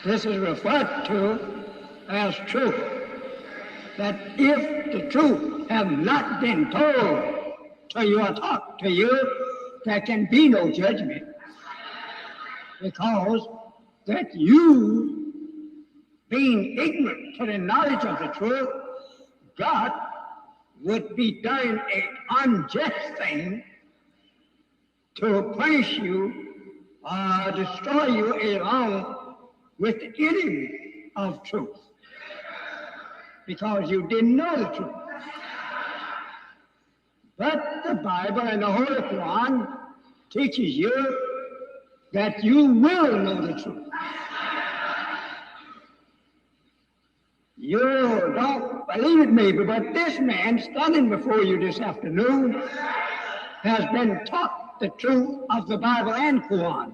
This is referred to as truth. That if the truth have not been told to you or taught to you, there can be no judgment. Because that you, being ignorant to the knowledge of the truth, God would be doing an unjust thing to punish you or destroy you along with the enemy of truth, because you didn't know the truth. But the Bible and the Holy Quran teaches you that you will know the truth. You don't believe it maybe, but this man standing before you this afternoon has been taught the truth of the Bible and Quran.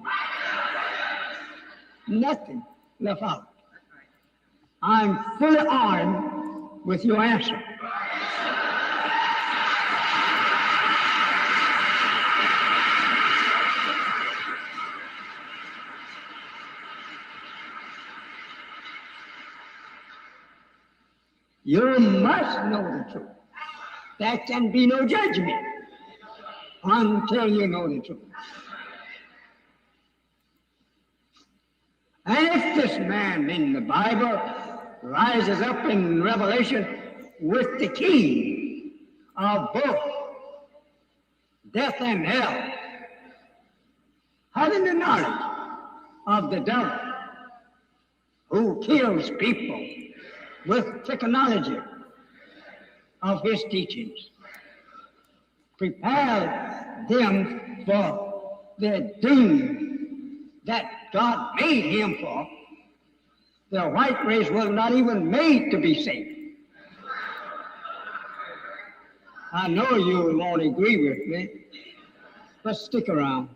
Nothing left out. I'm fully armed with your answer. You must know the truth. There can be no judgment until you know the truth. And if this man in the Bible rises up in Revelation with the key of both death and hell, having the knowledge of the devil who kills people with technology of his teachings, prepare them for the doom that God made him for, the white race was not even made to be saved. I know you won't agree with me, but stick around.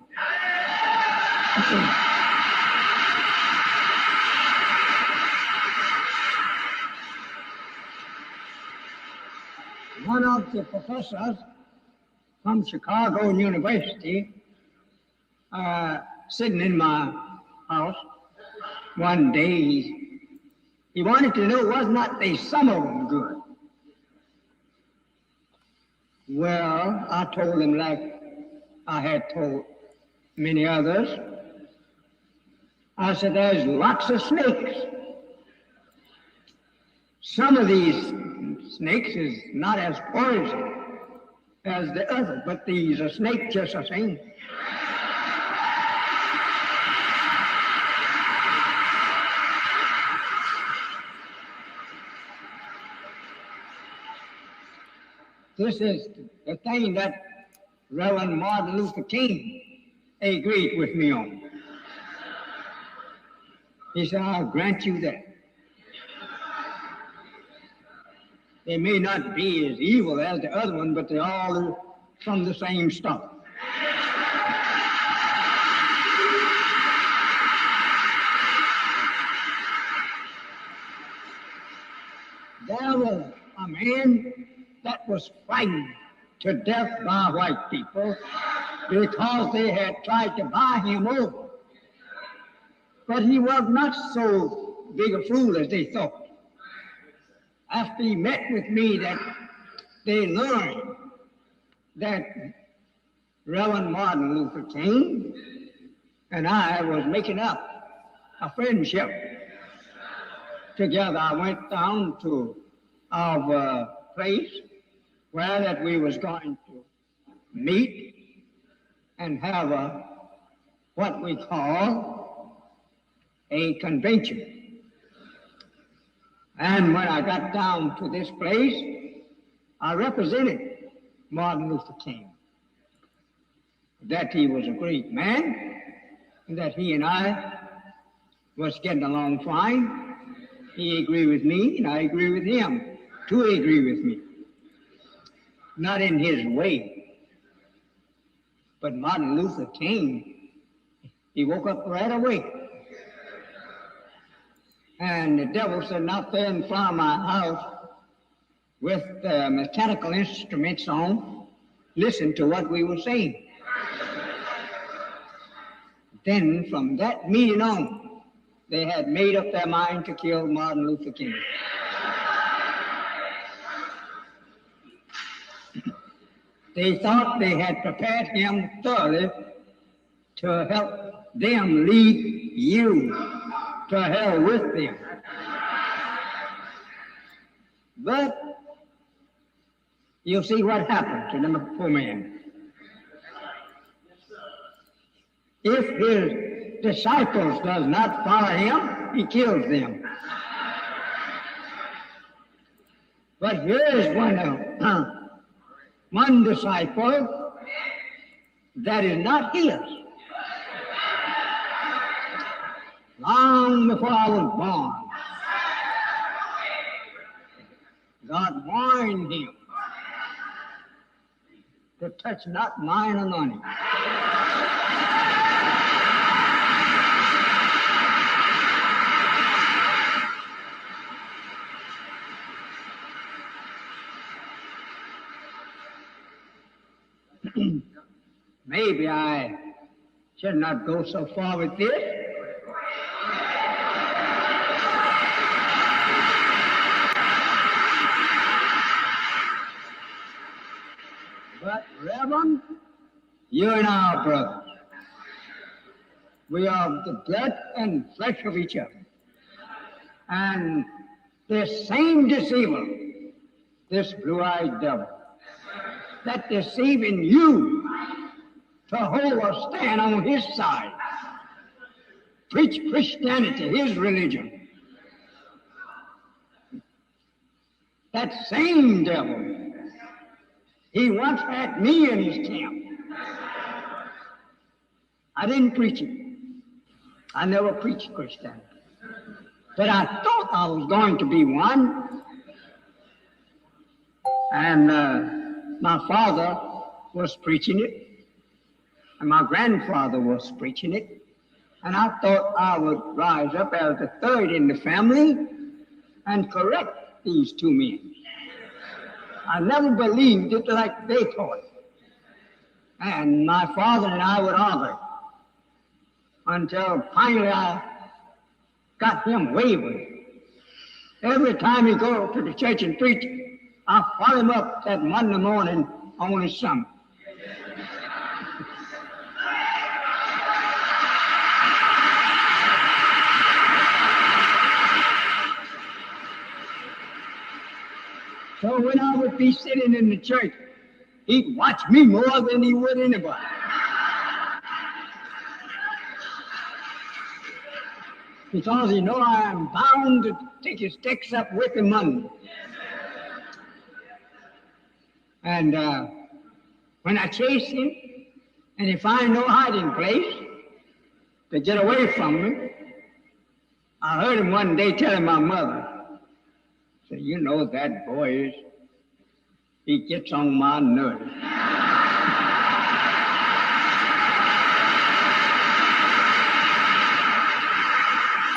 One of the professors from Chicago University, sitting in my house one day, he wanted to know, was not they some of them good? Well, I told him, like I had told many others, I said, there's lots of snakes. Some of these snakes is not as poison as the other, but these are snakes just the same. This is the thing that Reverend Martin Luther King agreed with me on. He said, I'll grant you that. They may not be as evil as the other one, but they all are from the same stuff. There was a man that was frightened to death by white people because they had tried to buy him over. But he was not so big a fool as they thought. After he met with me, that they learned that Reverend Martin Luther King and I was making up a friendship. Together, I went down to our place where that we was going to meet and have what we call a convention. And when I got down to this place, I represented Martin Luther King, that he was a great man, and that he and I was getting along fine. He agreed with me, and I agree with him. Two agree with me. Not in his way. But Martin Luther King, he woke up right away. And the devil said, not there in front of my house with mechanical instruments on, listen to what we were saying. Then from that meeting on, they had made up their mind to kill Martin Luther King. They thought they had prepared him thoroughly to help them lead you to hell with them. But you see what happened to the poor man. If his disciples does not follow him, he kills them. But here is one disciple that is not his. Long before I was born, God warned him to touch not mine anointing. Maybe I should not go so far with this. But, Reverend, you and our brothers, we are the blood and flesh of each other. And this same deceiver, this blue-eyed devil, that deceiving you to hold or stand on his side, preach Christianity, his religion. That same devil, he once had me in his camp. I didn't preach it. I never preached Christianity. But I thought I was going to be one. And my father was preaching it. And my grandfather was preaching it. And I thought I would rise up as the third in the family and correct these two men. I never believed it like they taught it. And my father and I would argue until finally I got him wavering. Every time he go to the church and preach, I follow him up that Monday morning on his sermon. So when I would be sitting in the church, he'd watch me more than he would anybody. Because he know I am bound to take his sticks up with him Monday. And when I chase him, and he find no hiding place to get away from me, I heard him one day telling my mother, "So you know that boy is, he gets on my nerves."